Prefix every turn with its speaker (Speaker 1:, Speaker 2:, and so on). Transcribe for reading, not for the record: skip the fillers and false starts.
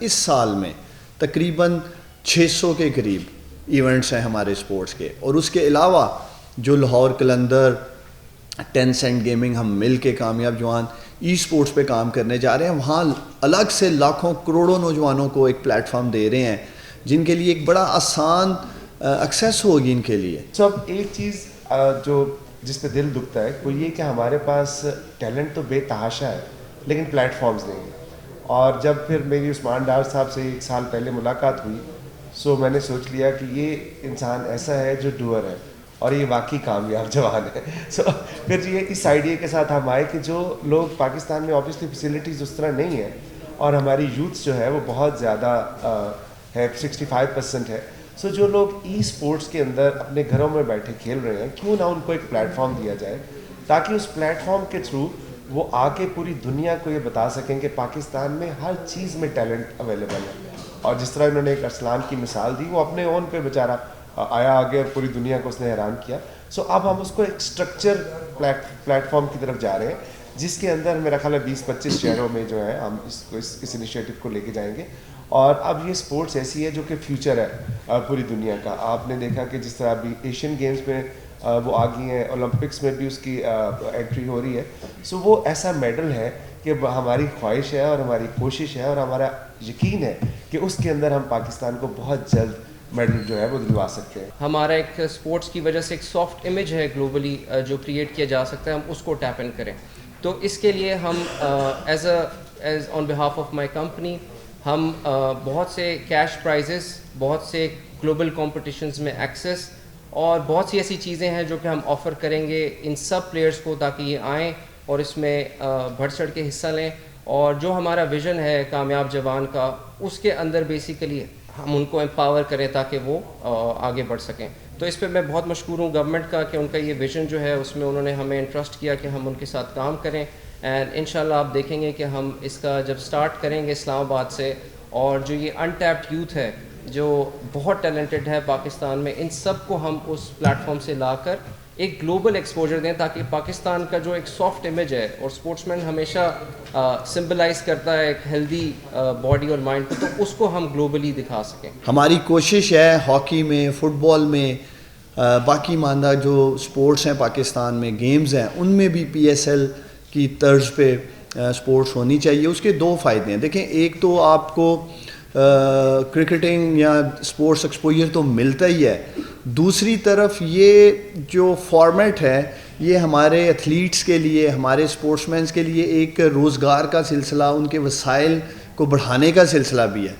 Speaker 1: اس سال میں تقریباً 600 کے قریب ایونٹس ہیں ہمارے سپورٹس کے، اور اس کے علاوہ جو لاہور قلندر 10 سینٹ گیمنگ ہم مل کے کامیاب جوان ای سپورٹس پہ کام کرنے جا رہے ہیں، وہاں الگ سے لاکھوں کروڑوں نوجوانوں کو ایک پلیٹ فارم دے رہے ہیں جن کے لیے ایک بڑا آسان ایکسیس ہوگی ان کے لیے۔
Speaker 2: اب ایک چیز جو جس پہ دل دکھتا ہے وہ یہ کہ ہمارے پاس ٹیلنٹ تو بے تحاشا ہے لیکن پلیٹ فارمز نہیں ہیں، اور جب پھر میری عثمان ڈار صاحب سے 1 سال پہلے ملاقات ہوئی میں نے سوچ لیا کہ یہ انسان ایسا ہے جو ڈوئر ہے اور یہ واقعی کامیاب جوان ہے۔ پھر یہ اس آئیڈیا کے ساتھ ہم آئے کہ جو لوگ پاکستان میں آبویسلی فیسلٹیز اس طرح نہیں ہیں اور ہماری یوتھ جو ہے وہ بہت زیادہ ہے، 65% ہے، جو لوگ ای اسپورٹس کے اندر اپنے گھروں میں بیٹھے کھیل رہے ہیں، کیوں نہ ان کو ایک پلیٹ فارم دیا جائے تاکہ اس پلیٹ فارم کے تھرو وہ آ کے پوری دنیا کو یہ بتا سکیں کہ پاکستان میں ہر چیز میں ٹیلنٹ اویلیبل ہے۔ اور جس طرح انہوں نے ایک ارسلان کی مثال دی، وہ اپنے اون پہ بیچارہ آیا آگے اور پوری دنیا کو اس نے حیران کیا۔ اب ہم اس کو ایک اسٹرکچر پلیٹ فارم کی طرف جا رہے ہیں جس کے اندر میرا خیال ہے 20-25 شہروں میں جو ہے ہم اس انیشیٹو کو لے کے جائیں گے۔ اور اب یہ سپورٹس ایسی ہے جو کہ فیوچر ہے پوری دنیا کا۔ آپ نے دیکھا کہ جس طرح ابھی ایشین گیمز میں وہ آ گئی ہیں، اولمپکس میں بھی اس کی انٹری ہو رہی ہے۔ وہ ایسا میڈل ہے کہ ہماری خواہش ہے اور ہماری کوشش ہے اور ہمارا یقین ہے کہ اس کے اندر ہم پاکستان کو بہت جلد میڈل جو ہے وہ دلوا سکتے ہیں۔
Speaker 3: ہمارا ایک اسپورٹس کی وجہ سے ایک سافٹ امیج ہے گلوبلی جو کریٹ کیا جا سکتا ہے، ہم اس کو ٹیپ ان کریں۔ تو اس کے لیے ہم as on behalf of my company ہم بہت سے کیش پرائزز، بہت سے گلوبل کمپٹیشنز میں ایکسیس اور بہت سی ایسی چیزیں ہیں جو کہ ہم آفر کریں گے ان سب پلیئرز کو تاکہ یہ آئیں اور اس میں بڑھ چڑھ کے حصہ لیں۔ اور جو ہمارا ویژن ہے کامیاب جوان کا، اس کے اندر بیسیکلی ہم ان کو امپاور کریں تاکہ وہ آگے بڑھ سکیں۔ تو اس پہ میں بہت مشکور ہوں گورنمنٹ کا کہ ان کا یہ ویژن جو ہے اس میں انہوں نے ہمیں انٹرسٹ کیا کہ ہم ان کے ساتھ کام کریں، اینڈ انشاءاللہ آپ دیکھیں گے کہ ہم اس کا جب سٹارٹ کریں گے اسلام آباد سے، اور جو یہ انٹیپڈ یوتھ ہے جو بہت ٹیلنٹڈ ہے پاکستان میں، ان سب کو ہم اس پلیٹ فارم سے لا کر ایک گلوبل ایکسپوجر دیں تاکہ پاکستان کا جو ایک سافٹ امیج ہے، اور اسپورٹس مین ہمیشہ سمبلائز کرتا ہے ایک ہیلدی باڈی اور مائنڈ کو، تو اس کو ہم گلوبلی دکھا سکیں۔
Speaker 1: ہماری کوشش ہے ہاکی میں، فٹ بال میں، باقی ماندہ جو سپورٹس ہیں پاکستان میں، گیمز ہیں، ان میں بھی PSL کی طرز پہ سپورٹس ہونی چاہیے۔ اس کے 2 فائدے ہیں۔ دیکھیں، ایک تو آپ کو کرکٹنگ یا سپورٹس ایکسپوجر تو ملتا ہی ہے، دوسری طرف یہ جو فارمیٹ ہے یہ ہمارے ایتھلیٹس کے لیے، ہمارے سپورٹس مینس کے لیے ایک روزگار کا سلسلہ، ان کے وسائل کو بڑھانے کا سلسلہ بھی ہے۔